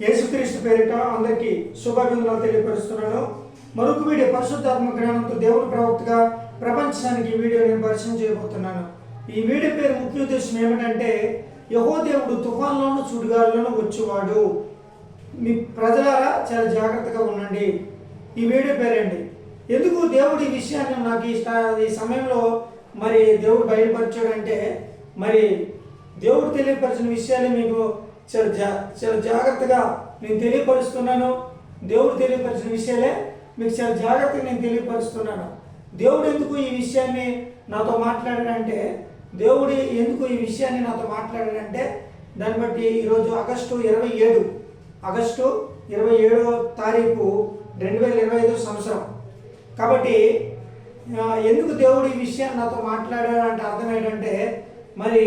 యేసుక్రీస్తు పేరిట అందరికీ శుభాభివందనాలు తెలియపరుస్తున్నాను. మరొక వీడియో పరిశుద్ధాత్మ జ్ఞానంతో దేవుని ప్రవక్తగా ప్రపంచానికి ఈ వీడియో నేను పరిచయం చేయబోతున్నాను. ఈ వీడియో పేరు ముఖ్య ఉద్దేశం ఏమిటంటే, యెహోవా దేవుడు తుఫాన్లోను సుడిగాల్లోనూ వచ్చేవాడు. మీ ప్రజలారా చాలా జాగ్రత్తగా ఉండండి. ఈ వీడియో పేరండి. ఎందుకు దేవుడు ఈ విషయాన్ని నాకు ఈ సమయంలో మరి దేవుడు బయలుపరిచాడంటే, మరి దేవుడు తెలియపరిచిన విషయాన్ని మీకు చాలా జాగ్రత్తగా నేను తెలియపరుస్తున్నాను. దేవుడు తెలియపరిచిన విషయాలే మీకు చాలా జాగ్రత్తగా నేను తెలియపరుస్తున్నాను. దేవుడు ఎందుకు ఈ విషయాన్ని నాతో మాట్లాడాడంటే, దాన్ని బట్టి ఈరోజు ఆగస్టు 27వ తారీఖు 2025 సంవత్సరం. కాబట్టి ఎందుకు దేవుడు ఈ విషయాన్ని నాతో మాట్లాడాడంటే అర్థం ఏంటంటే, మరి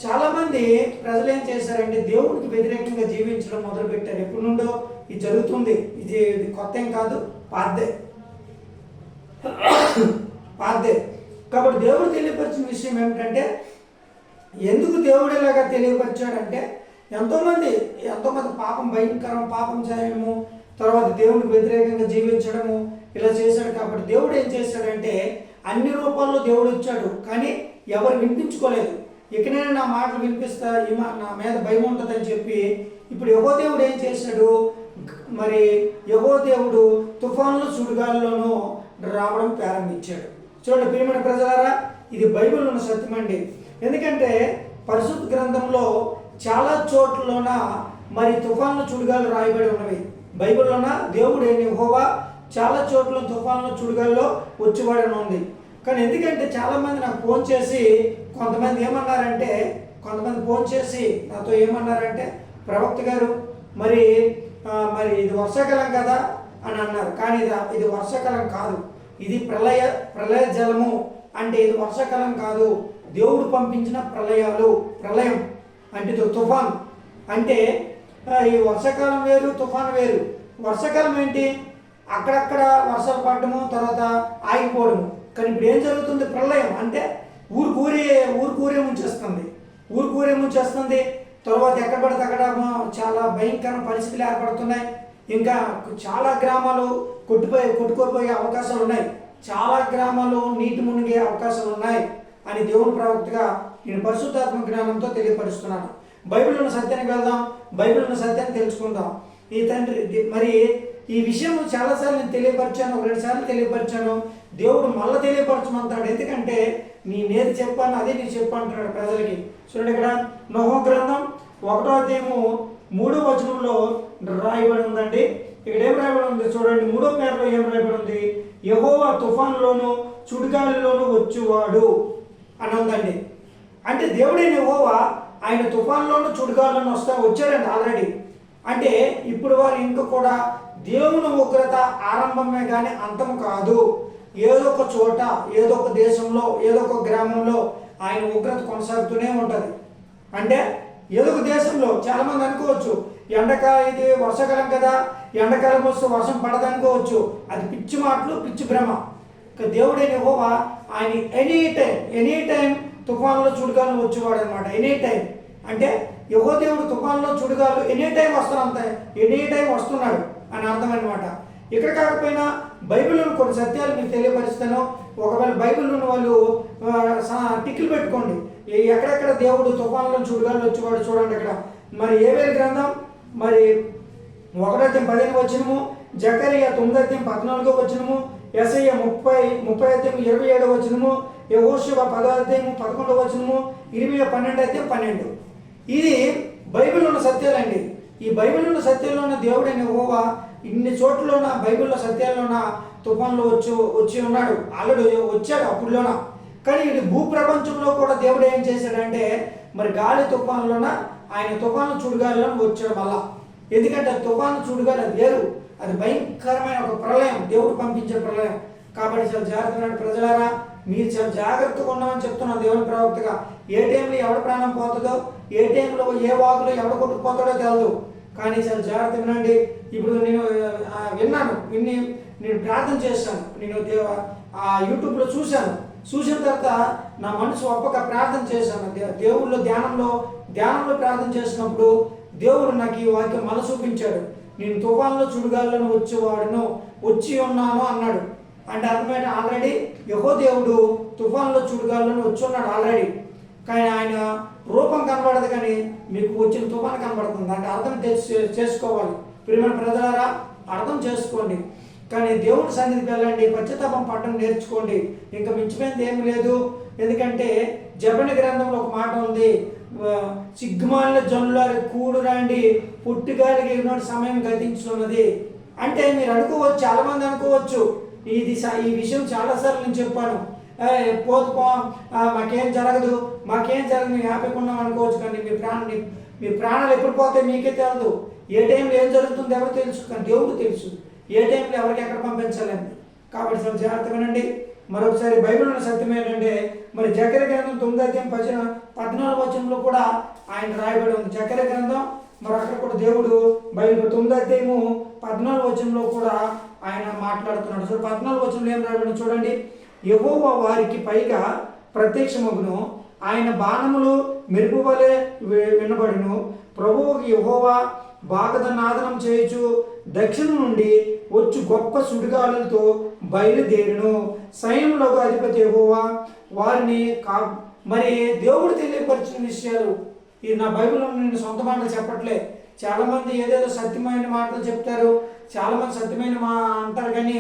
చాలామంది ప్రజలు ఏం చేశారంటే దేవుడికి వ్యతిరేకంగా జీవించడం మొదలుపెట్టారు. ఎప్పటి నుండో ఇది జరుగుతుంది. ఇది కొత్త ఏం కాదు, పాతదే. కాబట్టి దేవుడు తెలియపరిచిన విషయం ఏమిటంటే, ఎందుకు దేవుడు ఇలాగా తెలియపరిచాడంటే, ఎంతోమంది భయంకరం పాపం చేయడము, తర్వాత దేవుడికి వ్యతిరేకంగా జీవించడము ఇలా చేశాడు. కాబట్టి దేవుడు ఏం చేశాడంటే, అన్ని రూపాల్లో దేవుడు వచ్చాడు, కానీ ఎవరు వినిపించుకోలేదు. ఇకనైనా నా మాటలు వినిపిస్తా, నా మీద భయం ఉంటుందని చెప్పి ఇప్పుడు యెహోవా దేవుడు ఏం చేశాడు, మరి యెహోవా దేవుడు తుఫాన్లు సుడిగాల్లోనూ రావడం ప్రారంభించాడు. చూడండి ప్రియమైన ప్రజలారా, ఇది బైబిల్లో ఉన్న సత్యం అండి. ఎందుకంటే పరిశుద్ధ గ్రంథంలో చాలా చోట్లలోన మరి తుఫాన్లు చుడిగాలు రాయబడి ఉన్నవి. బైబిల్లోన దేవుడు యెహోవా చాలా చోట్ల తుఫాన్లు చుడిగాల్లో వచ్చేవాడని ఉంది. కానీ ఎందుకంటే చాలామంది నాకు ఫోన్ చేసి కొంతమంది ఫోన్ చేసి నాతో ఏమన్నారంటే, ప్రవక్త గారు మరి ఇది వర్షాకాలం కదా అని అన్నారు. కానీ ఇది వర్షాకాలం కాదు, ఇది ప్రళయ జలము. అంటే ఇది వర్షాకాలం కాదు, దేవుడు పంపించిన ప్రళయం అంటే ఇది తుఫాన్. అంటే ఈ వర్షాకాలం వేరు, తుఫాన్ వేరు. వర్షాకాలం ఏంటి, అక్కడక్కడ వర్షాలు పడటము, తర్వాత ఆగిపోవడము. కానీ ఇప్పుడు ఏం జరుగుతుంది, ప్రళయం అంటే ఊరుకూరే ముంచేస్తుంది. తర్వాత ఎక్కడ పడితే అక్కడ చాలా భయంకరమైన పరిస్థితులు ఏర్పడుతున్నాయి. ఇంకా చాలా గ్రామాలు కొట్టుకోపోయే అవకాశాలు ఉన్నాయి, చాలా గ్రామాలు నీటి మునిగే అవకాశాలు ఉన్నాయి అని దేవుని ప్రవక్తగా నేను పరిశుద్ధాత్మ జ్ఞానంతో తెలియపరుస్తున్నాను. బైబిల్ ఉన్న సత్యానికి వెళ్దాం, బైబిల్ ఉన్న సత్యాన్ని తెలుసుకుందాం. మరి ఈ విషయం చాలాసార్లు నేను తెలియపరిచాను, 2 సార్లు తెలియపరిచాను. దేవుడు మళ్ళీ తెలియపరచమంటాడు. ఎందుకంటే నేనేది చెప్పాను అదే నేను చెప్పంటున్నాడు ప్రజలకి. చూడండి, ఇక్కడ నోహు గ్రంథం 1వ అధ్యాయము 3వ వచనంలో రాయబడి ఉందండి. ఇక్కడ ఏం రాయబడి ఉంది చూడండి, 3వ పేరులో ఏం రాయబడి ఉంది, యెహోవా తుఫాన్లోను చుడిగాలిలోను వచ్చేవాడు అని ఉందండి. అంటే దేవుడైన యెహోవా ఆయన తుఫాన్లోను చుడిగాల్లోనూ వచ్చాడండి ఆల్రెడీ. అంటే ఇప్పుడు వారు ఇంకా కూడా దేవుని ఉగ్రత ఆరంభమే కానీ అంతము కాదు. ఏదో ఒక చోట, ఏదో ఒక దేశంలో, ఏదో ఒక గ్రామంలో ఆయన ఉగ్రత కొనసాగుతూనే ఉంటుంది. అంటే ఏదో ఒక దేశంలో చాలామంది అనుకోవచ్చు, ఇది వర్షాకాలం కదా, ఎండాకాలం వస్తే వర్షం పడదనుకోవచ్చు. అది పిచ్చి మాటలు, పిచ్చి భ్రమ. దేవుడైన యెహోవా ఆయన ఎనీ టైం తుఫాన్లో చుడిగాలు వచ్చేవాడు అనమాట. ఎనీ టైం అంటే యెహోవా దేవుడు తుఫాన్లో చుడిగాలు ఎనీ టైం వస్తున్నాడు అని అర్థం అనమాట. ఇక్కడ కాకపోయినా బైబిల్లోని కొన్ని సత్యాలు మీకు తెలియపరుస్తాను. ఒకవేళ బైబిల్లోని వాళ్ళు టిక్కులు పెట్టుకోండి, ఎక్కడెక్కడ దేవుడు తుఫాన్లో చుడిగాలు వచ్చేవాడు చూడండి. ఇక్కడ మరి యోవేలు గ్రంథం మరి 1:15 వచనము, జకరియా 9:14 వచనము, యెషయా 30:27 వచనము, యెహోషువ 10:11 వచనము, ఇర్మియా 12:12. ఇది బైబిల్ ఉన్న సత్యాలండి. ఈ బైబిల్ ఉన్న సత్యాల్లోన దేవుడైన యెహోవా ఇన్ని చోట్లలోన బైబిల్లో సత్యాల్లోన తుఫాన్లో వచ్చి ఉన్నాడు. ఆల్రెడీ వచ్చాడు అప్పుడులోన. కానీ ఇది భూప్రపంచంలో కూడా దేవుడు ఏం చేశాడంటే, మరి గాలి తుఫాన్లోన ఆయన తుఫాను చుడిగాలిలో వచ్చాడు మళ్ళా. ఎందుకంటే తుఫాను చుడిగాలి అది వేరు, అది భయంకరమైన ఒక ప్రళయం, దేవుడు పంపించే ప్రళయం. కాబట్టి చాలా జాగ్రత్తగా ప్రజలారా, మీరు చాలా జాగ్రత్తగా ఉన్నామని చెప్తున్నాను దేవుని ప్రవక్తగా. ఏ టైంలో ఎవడ ప్రాణం పోతుందో, ఏ టైంలో ఏ వాగులో ఎవడ కొట్టుకుపోతాడో తెలియదు. కానీ చాలా జాగ్రత్త వినండి. ఇప్పుడు నేను నేను ప్రార్థన చేశాను, నేను యూట్యూబ్లో చూసిన తర్వాత నా మనసు ఒప్పక ప్రార్థన చేశాను. దేవుళ్ళో ధ్యానంలో ప్రార్థన చేసినప్పుడు దేవుడు నాకు ఈ వాక్యం మళ్ళీ చూపించాడు. నేను తుఫాన్లో చుడుగాలను వచ్చి ఉన్నాను అన్నాడు. అంటే అర్థమైతే ఆల్రెడీ యెహోవా దేవుడు తుఫాన్లో చుడుగాలను వచ్చి ఉన్నాడు ఆల్రెడీ. కానీ ఆయన రూపం కనబడదు, కానీ మీకు వచ్చిన తుఫాను కనబడుతుంది. అంటే అర్థం చేసుకోవాలి ప్రియమైన ప్రజలారా, అర్థం చేసుకోండి. కానీ దేవుడి సన్నిధికి వెళ్ళండి, పశ్చాత్తాపం పడడం నేర్చుకోండి. ఇంకా మించిపోయింది ఏమి లేదు. ఎందుకంటే జబని గ్రంథంలో ఒక మాట ఉంది, సిగ్గుమాలిన జనులారి కూడు రండి, పుట్టుగాలికి ఎన్నోటి సమయం గతించున్నది. అంటే మీరు అనుకోవచ్చు, చాలామంది అనుకోవచ్చు, ఈ విషయం చాలాసార్లు నేను చెప్పాను, మాకేం జరగదు మేము హ్యాపీగా ఉన్నాం అనుకోవచ్చు. కానీ మీ ప్రాణాలు ఎప్పుడు పోతాయి మీకే తెలియదు. ఏ టైంలో ఏం జరుగుతుందో ఎవరు తెలుసు, కానీ దేవుడు తెలుసు ఏ టైంలో ఎవరికి ఎక్కడ పంపించాలని. కాబట్టి చాలా జాగ్రత్తగా వినండి. మరొకసారి బైబిల్లో సత్యం ఏంటంటే, మరి జకర్యా గ్రంథం 9:14 వచనంలో కూడా ఆయన రాయబడి ఉంది. జకర్యా గ్రంథం మరి అక్కడ కూడా దేవుడు బైబిల్ 9:14 వచనంలో కూడా ఆయన మాట్లాడుతున్నాడు. సో 14 వచనంలో ఏం రాయబడి చూడండి. యెహోవా వారికి పైగా ప్రత్యక్షమగును, ఆయన బాణములు మెరుపు వలె వినబడును. ప్రభువుకి యెహోవా బాగదనాదనం చేయుచు దక్షిణం నుండి వచ్చు గొప్ప సుడిగాలులతో బయలుదేరును. సైన్యములకు అధిపతి యెహోవా వారిని మరి దేవుడు తెలియపరిచిన విషయాలు. ఇది నా బైబిల్లో నేను సొంత మాటలు చెప్పట్లే. చాలామంది ఏదేదో సత్యమైన మాటలు చెప్తారు, చాలామంది సత్యమైన అంటారు, కానీ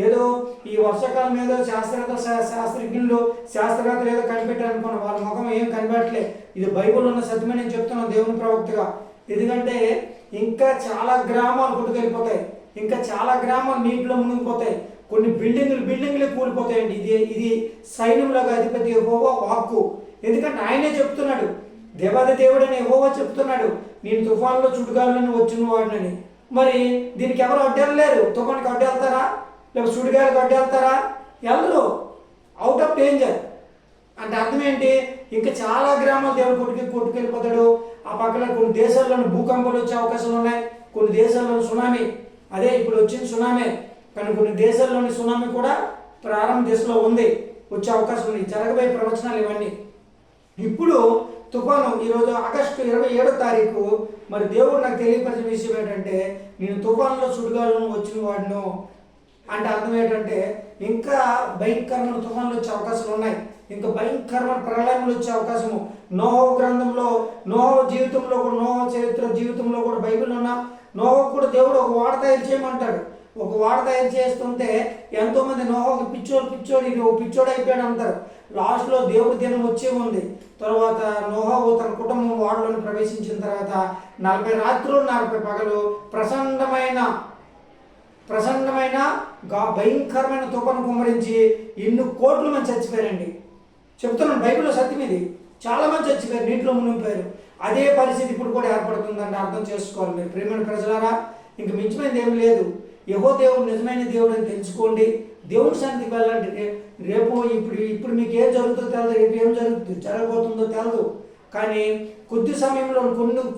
ఏదో ఈ వర్షాకాలం ఏదో శాస్త్రజ్ఞులు శాస్త్రవేత్తలు ఏదో కనిపెట్టారు అనుకున్నాను. వాళ్ళ ముఖం ఏం కనిపెట్టలే. ఇది బైబిల్లో ఉన్న సత్యమే నేను చెప్తున్నాను దేవుని ప్రవక్తగా. ఎందుకంటే ఇంకా చాలా గ్రామాలు కొట్టుకెళ్ళిపోతాయి, ఇంకా చాలా గ్రామాలు నీటిలో మునిగిపోతాయి, కొన్ని బిల్డింగులే కూలిపోతాయండి. ఇది సైన్యములకు అధిపతి యెహోవా వాక్కు. ఎందుకంటే ఆయనే చెప్తున్నాడు, దేవాది దేవుడని యెహోవా చెప్తున్నాడు, నేను తుఫాన్లో చుడుగాలను వచ్చిన వాడినని. మరి దీనికి ఎవరు అడ్డెళ్ళలేరు. తుఫాన్కి అడ్డెళ్తారా, లేకపోతే సుడిగాలికి అడ్డెళ్తారా? వెళ్ళరు. Out of danger. అంటే అర్థం ఏంటి, ఇంకా చాలా గ్రామాలు దేవుడు కొట్టుకెళ్ళిపోతాడు. ఆ పక్కన కొన్ని దేశాల్లోని భూకంపాలు వచ్చే అవకాశాలు ఉన్నాయి, కొన్ని దేశాల్లోని సునామీ, అదే ఇప్పుడు వచ్చిన సునామీ, కానీ కొన్ని దేశాల్లోని సునామీ కూడా ప్రారంభ దశలో ఉంది, వచ్చే అవకాశం ఉంది. జరగబోయే ప్రవచనాలు ఇవన్నీ. ఇప్పుడు తుఫాను ఈరోజు ఆగస్టు 27వ తారీఖు మరి దేవుడు నాకు తెలియపరిచిన విషయం ఏంటంటే, నేను తుఫాన్లో సుడిగాలను వచ్చిన వాడిను. అంటే అర్థం ఏంటంటే ఇంకా భయంకరమైన తుఫాన్లు వచ్చే అవకాశాలు ఉన్నాయి, ఇంకా భయంకరమైన ప్రళయములు వచ్చే అవకాశము. నోహో గ్రంథంలో, నోహో జీవితంలో కూడా, నోహో చరిత్ర జీవితంలో కూడా బైబిల్ ఉన్న నోహో కూడా దేవుడు ఒక వాడ తయారు చేయమంటాడు. ఒక వాడ తయారు చేస్తుంటే ఎంతోమంది నోహోకి పిచ్చోడు అయిపోయాడు అంటారు. లాస్ట్లో దేవుడి దినం వచ్చే ఉంది. తర్వాత నోహో తన కుటుంబం వాడలోని ప్రవేశించిన తర్వాత 40 రాత్రులు 40 పగలు ప్రసన్నమైన భయంకరమైన తుఫాను కుమ్మరించి ఎన్ని కోట్ల మంది చచ్చిపోయారండి. చెప్తున్నాను, బైబిల్లో సత్యం ఇది. చాలా మంది చచ్చిపోయారు, నీటిలో మునిగిపోయారు. అదే పరిస్థితి ఇప్పుడు కూడా ఏర్పడుతుందంటే అర్థం చేసుకోవాలి మీరు ప్రియమైన ప్రజలారా. ఇంక మించిపోయింది ఏమి లేదు. యెహోవా దేవుడు నిజమైన దేవుడు అని తెలుసుకోండి. దేవుడి సన్నిధికి వెళ్ళండి. రేపు ఇప్పుడు మీకు ఏం జరుగుతుందో తెలియదు, రేపు ఏం జరగబోతుందో తెలియదు. కానీ కొద్ది సమయంలో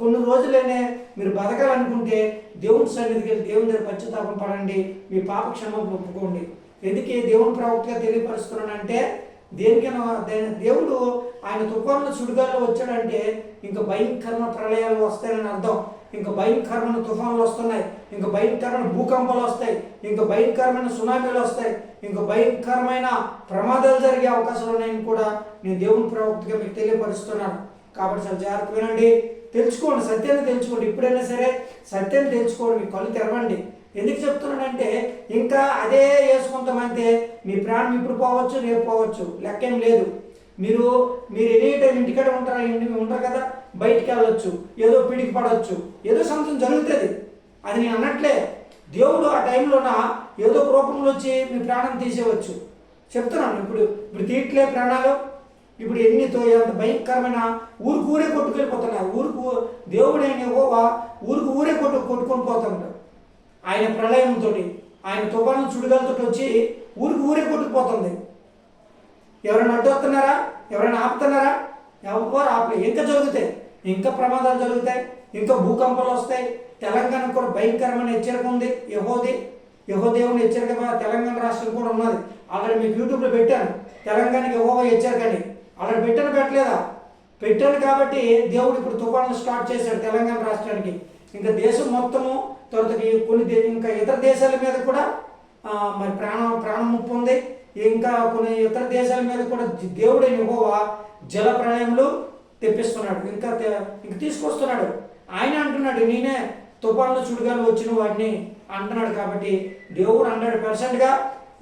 కొన్ని రోజులైనా మీరు బతకాలనుకుంటే దేవుడి సన్నిధికి వెళ్ళి దేవుని దగ్గర పశ్చాత్తాపం పడండి, మీ పాప క్షమాపణ ఒప్పుకోండి. ఎందుకే దేవుని ప్రవక్తగా తెలియపరుస్తున్నానంటే, దేనికైనా దేవుడు ఆయన తుఫాన్లు సుడిగాల్లో వచ్చాడంటే ఇంకా భయంకరమైన ప్రళయాలు వస్తాయని అర్థం. ఇంకా భయంకరమైన తుఫాన్లు వస్తున్నాయి, ఇంకా భయంకరమైన భూకంపాలు వస్తాయి, ఇంకా భయంకరమైన సునామీలు వస్తాయి, ఇంకా భయంకరమైన ప్రమాదాలు జరిగే అవకాశాలు ఉన్నాయని కూడా నేను దేవుని ప్రవక్తగా మీకు తెలియపరుస్తున్నాను. కాబట్టి చాలా జాగ్రత్త వినండి, తెలుసుకోండి, సత్యాన్ని తెలుసుకోండి. ఇప్పుడైనా సరే సత్యాన్ని తెలుసుకోండి, మీ కళ్ళు తెరవండి. ఎందుకు చెప్తున్నానంటే ఇంకా అదే వేసుకుంటామంటే మీ ప్రాణం ఇప్పుడు పోవచ్చు, రేపు పోవచ్చు, లెక్కేం లేదు. మీరు ఎనీ టైం ఇంటికాడ ఉంటారు కదా, బయటికి వెళ్ళొచ్చు, ఏదో పిడికి పడవచ్చు, ఏదో సంథింగ్ జరుగుతుంది. అది నేను అన్నట్లే దేవుడు ఆ టైంలోన ఏదో రూపంలో వచ్చి మీ ప్రాణం తీసేవచ్చు. చెప్తున్నాను, ఇప్పుడు తీయట్లే ప్రాణాలు. ఇప్పుడు ఎన్నితో ఎంత భయంకరమైన ఊరే కొట్టుకెళ్ళిపోతున్నారు. దేవుడైన యెహోవా ఊరే కొట్టుకొని పోతున్నాడు. ఆయన ప్రళయంతో, ఆయన తుఫాను చుడిగాలతో వచ్చి ఊరే కొట్టుకుపోతుంది. ఎవరైనా అడ్డొస్తున్నారా? ఎవరైనా ఆపుతున్నారా? ఎవరు ఆపలేదు. ఇంకా జరుగుతాయి, ఇంకా ప్రమాదాలు జరుగుతాయి, ఇంకా భూకంపాలు వస్తాయి. తెలంగాణకు కూడా భయంకరమైన హెచ్చరిక ఉంది. యెహోదేవుని హెచ్చరిక తెలంగాణ రాష్ట్రం కూడా ఉన్నది. ఆల్రెడీ మీకు యూట్యూబ్లో పెట్టాను, తెలంగాణకి యెహోవా హెచ్చరిక అని. ఆల్రెడీ పెట్టలేదా? పెట్టాడు కాబట్టి దేవుడు ఇప్పుడు తుఫాను స్టార్ట్ చేశాడు తెలంగాణ రాష్ట్రానికి. ఇంకా దేశం మొత్తము, తర్వాత ఇంకా ఇతర దేశాల మీద కూడా మరి ప్రాణం ముప్పు ఉంది. ఇంకా కొన్ని ఇతర దేశాల మీద కూడా దేవుడైన యెహోవా జల ప్రళయములు తెప్పిస్తున్నాడు, ఇంకా తీసుకొస్తున్నాడు. ఆయన అంటున్నాడు, నేనే తుఫాన్లు చుడుగాలు వచ్చిన వాడిని అంటున్నాడు. కాబట్టి దేవుడు 100%గా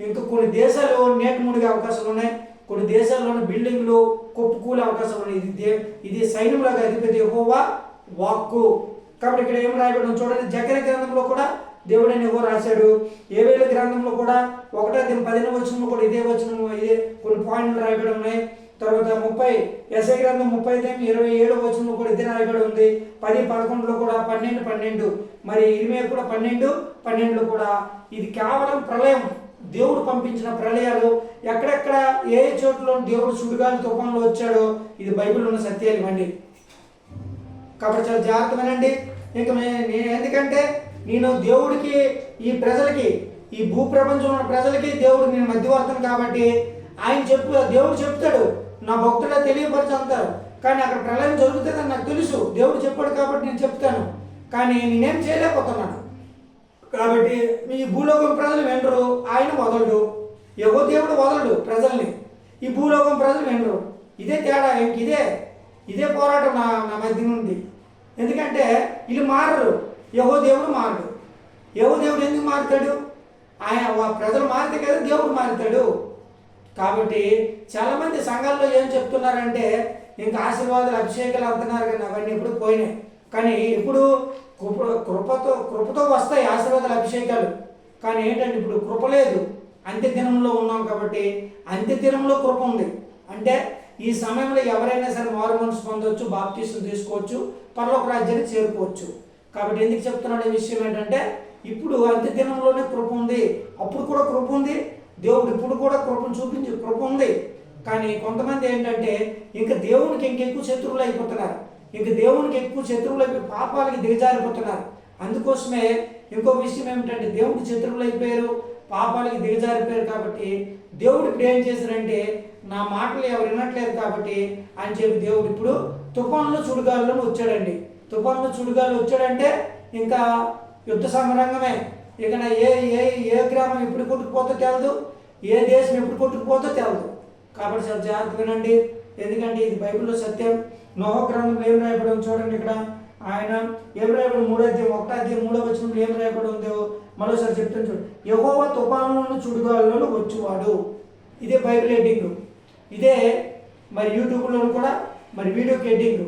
ఇంకా కొన్ని దేశాలు నేటి మునిగే అవకాశాలు ఉన్నాయి, కొన్ని దేశాల్లోని బిల్డింగ్లు కొప్పుకూలే అవకాశాలు ఉన్నాయి. ఇది సైన్యంలాగా అధిపతి యెహోవా వాక్కు. కాబట్టి ఇక్కడ ఏం రాయబడి చూడండి, జకర్యా గ్రంథంలో కూడా దేవుడైన యెహోవా రాశాడు. యోవేలు గ్రంథంలో కూడా 1:10 వచనంలో కూడా ఇదే కొన్ని పాయింట్లు రాయబడి ఉన్నాయి. తర్వాత 30 యెషయా గ్రంథం 30:27 వచనంలో కూడా ఇదే రాయబడి ఉంది. 10:11లో కూడా 12:12, మరి ఇర్మియా కూడా 12:12లో కూడా ఇది కేవలం ప్రళయం, దేవుడు పంపించిన ప్రళయాలు. ఎక్కడెక్కడ ఏ చోట్ల దేవుడు సుడిగాలి తుఫాన్లో వచ్చాడో ఇది బైబిల్లో ఉన్న సత్యాలు ఇవ్వండి. కాబట్టి చాలా జాగ్రత్త వినండి. ఇంకా ఎందుకంటే నేను దేవుడికి, ఈ ప్రజలకి, ఈ భూప్రపంచంలో ఉన్న ప్రజలకి దేవుడు నేను మధ్యవర్తను కాబట్టి దేవుడు చెప్తాడు, నా భక్తుడే తెలియపరచు అంటారు. కానీ అక్కడ ప్రళయం జరుగుతుందని నాకు తెలుసు, దేవుడు చెప్పాడు కాబట్టి నేను చెప్తాను, కానీ నేనేం చేయలేకపోతున్నాను. కాబట్టి ఈ భూలోకం ప్రజలు వినరు, ఆయన వదలడు. దేవుడు వదలడు ప్రజల్ని, ఈ భూలోకం ప్రజలు వినరు. ఇదే తేడా, ఇదే పోరాటం నా మధ్య నుండి. ఎందుకంటే వీళ్ళు మారరు, దేవుడు మారడు. దేవుడు ఎందుకు మారుతాడు? ప్రజలు మారితే కదా దేవుడు మారుతాడు. కాబట్టి చాలామంది సంఘాల్లో ఏం చెప్తున్నారంటే ఇంకా ఆశీర్వాదాలు అభిషేకాలు అవుతున్నారు, కానీ అవన్నీ ఎప్పుడు పోయినాయి. కానీ ఇప్పుడు కృపతో వస్తాయి ఆశీర్వాదాలు అభిషేకాలు. కానీ ఏంటంటే ఇప్పుడు కృప లేదు, అంత్య దినంలో ఉన్నాం కాబట్టి. అంత్య దినంలో కృప ఉంది అంటే ఈ సమయంలో ఎవరైనా సరే మారు మనసు పొందవచ్చు, బాప్తీసం తీసుకోవచ్చు, పరలోక రాజ్యానికి చేరుకోవచ్చు. కాబట్టి ఎందుకు చెప్తున్నాడు ఈ విషయం ఏంటంటే ఇప్పుడు అంత్య దినంలోనే కృప ఉంది, అప్పుడు కూడా కృప ఉంది, దేవుడు ఇప్పుడు కూడా కృపను చూపించి కృప ఉంది. కానీ కొంతమంది ఏంటంటే ఇంకా దేవునికి ఇంకెక్కువ శత్రువులు అయిపోతున్నారు, ఇంకా దేవునికి ఎక్కువ శత్రువులు అయిపోయి పాపాలకి దిగజారిపోతున్నారు. అందుకోసమే ఇంకో విషయం ఏమిటంటే దేవుడికి శత్రువులు అయిపోయారు, పాపాలకి దిగజారిపోయారు. కాబట్టి దేవుడు ఇప్పుడు ఏం చేశారంటే నా మాటలు ఎవరు వినట్లేదు కాబట్టి అని చెప్పి దేవుడు ఇప్పుడు తుఫాన్లో చుడుగాల్లో వచ్చాడండి. తుఫాన్లో చుడుగాలు వచ్చాడంటే ఇంకా యుద్ధ సమరంగమే. ఇక ఏ గ్రామం ఎప్పుడు కొట్టుకుపోతో తెలదు, ఏ దేశం ఎప్పుడు కొట్టుకుపోతో తెలదు. కాబట్టి చాలా జాగ్రత్త వినండి, ఎందుకంటే ఇది బైబిల్లో సత్యం. నోహ గ్రంథంలో ఏం రాయబడి చూడండి. ఇక్కడ ఆయన ఏం రాయబడి 3:1 వచనంలో ఏం రాయబడి ఉందో మరోసారి చెప్తాను చూడండి. యెహోవా తుఫానులను చుడుగాల్లో వచ్చువాడు. ఇదే బైబిల్ హెడ్డింగ్, ఇదే మరి యూట్యూబ్లో కూడా మరి వీడియోకి హెడ్డింగ్.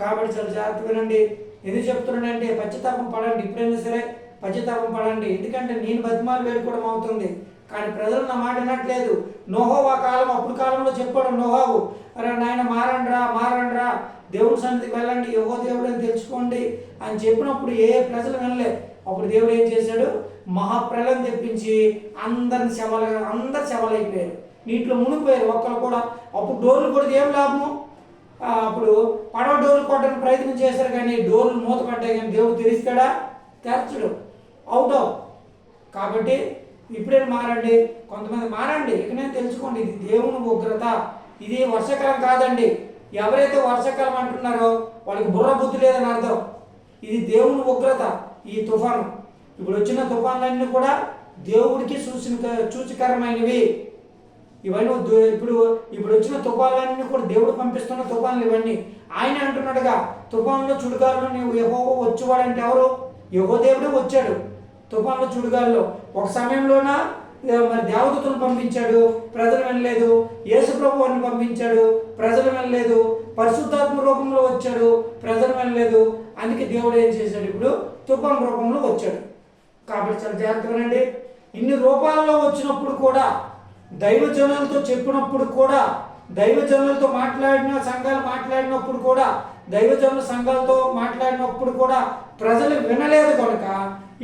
కాబట్టి చాలా జాగ్రత్త వినండి. ఎందుకు చెప్తున్నానంటే పశ్చాత్తాపం పడండి, ఎప్పుడైనా సరే పశ్చాత్తాపం పడండి. ఎందుకంటే నేను బతిమాలు వేడుకోవడం అవుతుంది, కానీ ప్రజలు నా మాట వినట్లేదు. నోహోవా కాలం, అప్పుడు కాలంలో చెప్పాడు నోహావు, అరే నాయన మారండ్రా, దేవుడి సన్నిధికి వెళ్ళండి, యెహోవా దేవుడు అని తెలుసుకోండి అని చెప్పినప్పుడు ఏ ప్రజలు వినలే. అప్పుడు దేవుడు ఏం చేశాడు, మహాప్రళయం తెప్పించి అందరు శవాలైపోయారు, నీటిలో మునిగిపోయారు ఒక్కరు కూడా. అప్పుడు డోర్లు కొడితే ఏం లాభము? అప్పుడు పడవ డోర్లు కొట్టడానికి ప్రయత్నం చేశారు, కానీ డోర్లు మూతపడ్డాయి, కానీ దేవుడు తెరిస్తాడా? తెరచడు, అవుట్ ఆఫ్. కాబట్టి ఇప్పుడేం మారండి, కొంతమంది మారండి. ఇకనే తెలుసుకోండి, ఇది దేవుని ఉగ్రత, ఇది వర్షాకాలం కాదండి. ఎవరైతే వర్షాకాలం అంటున్నారో వాళ్ళకి బుర్ర బుద్ధి లేదని అర్థం. ఇది దేవుని ఉగ్రత. ఈ తుఫాను, ఇప్పుడు వచ్చిన తుఫాన్లన్నీ కూడా దేవుడికి సూచకరమైనవి. ఇవన్నీ ఇప్పుడు వచ్చిన తుఫాన్లన్నీ కూడా దేవుడు పంపిస్తున్న తుఫాన్లు ఇవన్నీ. ఆయన అంటున్నాడుగా తుఫాన్లో చుడుగాల్లో నీవు యెహోవా వచ్చేవాడంటే ఎవరు? యెహోవా వచ్చాడు తుఫాన్లో చుడుగాల్లో. ఒక సమయంలోన మరి దేవదూతలను పంపించాడు, ప్రజలు వినలేదు. యేసుప్రభువుని పంపించాడు, ప్రజలు వినలేదు. పరిశుద్ధాత్మ రూపంలో వచ్చాడు, ప్రజలు వినలేదు. అందుకే దేవుడు ఏం చేశాడు, ఇప్పుడు తుఫాన్ రూపంలో వచ్చాడు. కాబట్టి చాలా జాగ్రత్తగానండి. ఇన్ని రూపాల్లో వచ్చినప్పుడు కూడా, దైవజనులతో చెప్పినప్పుడు కూడా, దైవజనులతో సంఘాలు మాట్లాడినప్పుడు కూడా, దైవజనుల సంఘాలతో మాట్లాడినప్పుడు కూడా ప్రజలు వినలేదు కనుక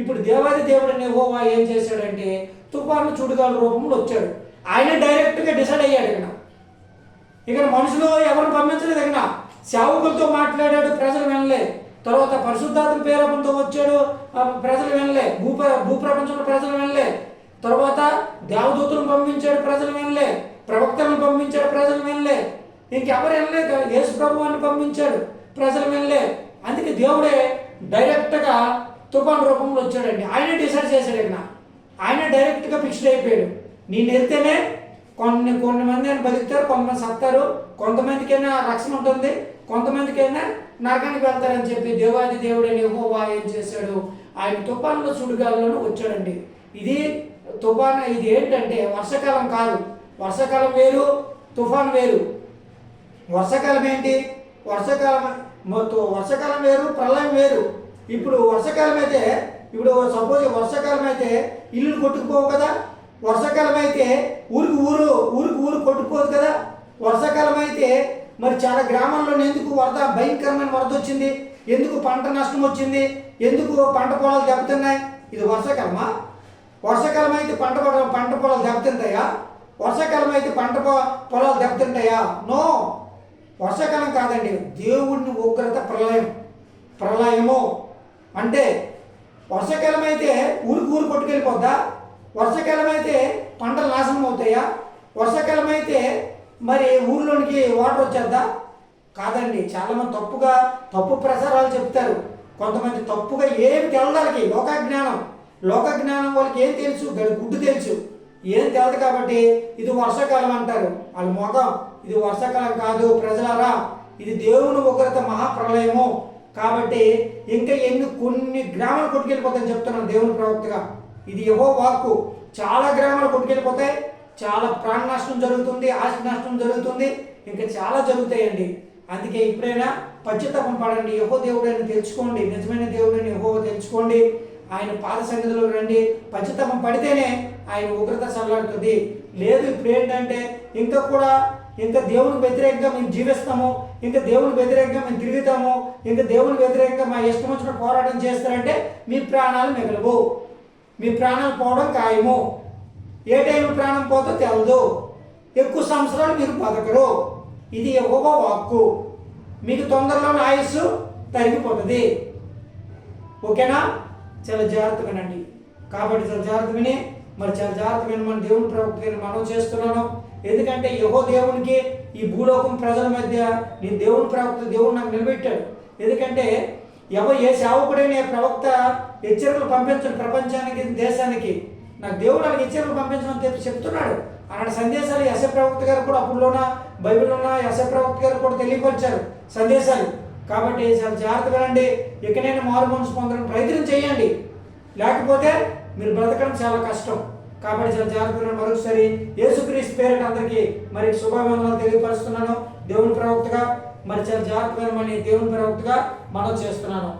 ఇప్పుడు దేవాది దేవుడు యెహోవా ఏం చేశాడంటే తుఫాను చుడుగాల రూపంలో వచ్చాడు. ఆయన డైరెక్ట్గా డిసైడ్ అయ్యాడు. ఇక్కడ మనుషులు ఎవరు పంపించలేదు. ఇక్కడ సేవకులతో మాట్లాడాడు, ప్రజలు వినలే. తర్వాత పరిశుద్ధాత్మ పేరపంతో వచ్చాడు, ప్రజలు వినలే. భూప్రపంచంలో ప్రజలు వినలే. తర్వాత దేవదూతలను పంపించాడు, ప్రజలు వినలే. ప్రవక్తలను పంపించాడు, ప్రజలు వినలే. ఇంకెవరు వెళ్ళలేక యేసు ప్రభువాన్ని పంపించాడు, ప్రజలు వెళ్ళలే. అందుకే దేవుడే డైరెక్ట్గా తుఫాన్ రూపంలో వచ్చాడండి. ఆయనే డిసైడ్ చేశాడు. ఇక్కడ ఆయన డైరెక్ట్గా ఫిక్స్డ్ అయిపోయాడు. నేను వెళ్తేనే కొన్ని మంది అని బతుకుతారు, కొంతమంది సత్తారు, కొంతమందికైనా రక్షణ ఉంటుంది, కొంతమందికైనా నరకానికి వెళ్తారని చెప్పి దేవాది దేవుడని యెహోవా ఏం చేశాడు, ఆయన తుఫాన్లో సుడిగాల్లోనూ వచ్చాడండి. ఇది తుఫాన్. ఇది ఏంటంటే వర్షాకాలం కాదు. వర్షాకాలం వేరు, తుఫాన్ వేరు. వర్షాకాలం ఏంటి? వర్షాకాలం వేరు, ప్రళయం వేరు. ఇప్పుడు వర్షాకాలం అయితే, ఇప్పుడు సపోజ్ వర్షాకాలం అయితే ఇల్లు కొట్టుకుపోవు కదా. వర్షాకాలం అయితే ఊరికి ఊరు కొట్టుకుపోదు కదా. వర్షాకాలం అయితే మరి చాలా గ్రామాల్లో ఎందుకు భయంకరమైన వరద వచ్చింది, ఎందుకు పంట నష్టం వచ్చింది, ఎందుకు పంట పొలాలు దెబ్బతిన్నాయి? ఇది వర్షాకాలమా? వర్షాకాలం అయితే పంట పొలాలు దెబ్బతింటాయా? వర్షాకాలం అయితే పొలాలు దెబ్బతింటాయా? నో, వర్షాకాలం కాదండి. దేవుడిని ఉగ్రత ప్రళయము అంటే వర్షాకాలం అయితే ఊరు కొట్టుకెళ్ళిపోద్దా? వర్షాకాలం అయితే పంటలు నాశనం అవుతాయా? వర్షాకాలం అయితే మరి ఊర్లోనికి వాటర్ వచ్చేద్దా? కాదండి. చాలామంది తప్పు ప్రసారాలు చెప్తారు. కొంతమంది తప్పుగా ఏమి తెలదాలకి లోకజ్ఞానం వాళ్ళకి ఏం తెలుసు? గుడ్డు తెలుసు, ఏం తెలదు. కాబట్టి ఇది వర్షాకాలం అంటారు. వాళ్ళ మొఖం ఇది వర్షాకాలం కాదు ప్రజలారా, ఇది దేవుని ఉగ్రత మహాప్రళయము. కాబట్టి ఇంకా కొన్ని గ్రామాలు కొట్టుకెళ్ళిపోతాయని చెప్తున్నాను దేవుని ప్రవక్తగా. ఇది యెహోవా వాక్కు. చాలా గ్రామాలు కొట్టుకెళ్ళిపోతాయి, చాలా ప్రాణ నష్టం జరుగుతుంది, ఆస్తి నష్టం జరుగుతుంది, ఇంకా చాలా జరుగుతాయండి. అందుకే ఇప్పుడైనా పశ్చాత్తాపం పడండి, యెహోవా దేవుడని తెలుసుకోండి, నిజమైన దేవుడని యెహోవా తెలుసుకోండి, ఆయన పాద సన్నిధిలోకి రండి. పశ్చాత్తాపం పడితేనే ఆయన ఉగ్రత చల్లారుతుంది. లేదు ఇప్పుడు ఏంటంటే ఇంకా దేవునికి వ్యతిరేకంగా మేము జీవిస్తాము, ఇంకా దేవునికి వ్యతిరేకంగా మేము తిరుగుతాము, ఇంకా దేవునికి వ్యతిరేకంగా మా ఇష్టం వచ్చిన పోరాటం చేస్తారంటే మీ ప్రాణాలు మిగలవు, మీ ప్రాణాలు పోవడం ఖాయము. ఏ టైం ప్రాణం పోతో తెలదు, ఎక్కువ సంవత్సరాలు మీరు బతకరు. ఇది యెహోవా వాక్కు. మీకు తొందరలోనే ఆయుస్సు తరిగిపోతుంది. ఓకేనా? చాలా జాగ్రత్తగా వినండి. కాబట్టి చాలా జాగ్రత్త విని చాలా జాగ్రత్తగా మన దేవుని ప్రవక్తని మనం చేస్తున్నాను. ఎందుకంటే యెహోవా దేవునికి ఈ భూలోకం ప్రజల మధ్య నేను దేవుని ప్రవక్త, దేవుడు నాకు నిలబెట్టాడు. ఎందుకంటే ఏ సేవకుడైన ప్రవక్త హెచ్చరికలు పంపించడు ప్రపంచానికి, దేశానికి. నాకు దేవుడు వాళ్ళకి హెచ్చరికలు పంపించమని చెప్పి చెప్తున్నాడు. అలాంటి సందేశాలు యెషయా ప్రవక్త గారు కూడా అప్పుడులోన బైబిల్లోన యెషయా ప్రవక్త గారు కూడా తెలియపరిచారు సందేశాలు. కాబట్టి చాలా జాగ్రత్తగా రండి. ఎక్కడైనా మారు మనసు పొందడానికి ప్రయత్నం చేయండి, లేకపోతే మీరు బ్రతకడం చాలా కష్టం. కాబట్టి చాలా జాగ్రత్తగా మరొకసారి యేసుక్రీస్తు పేరిట అందరికీ శుభాభివందనాలు తెలియపరుస్తున్నాను దేవుని ప్రవక్తగా. చాలా జాగ్రత్తగా దేవుని ప్రవక్తగా మనం చేస్తున్నాను.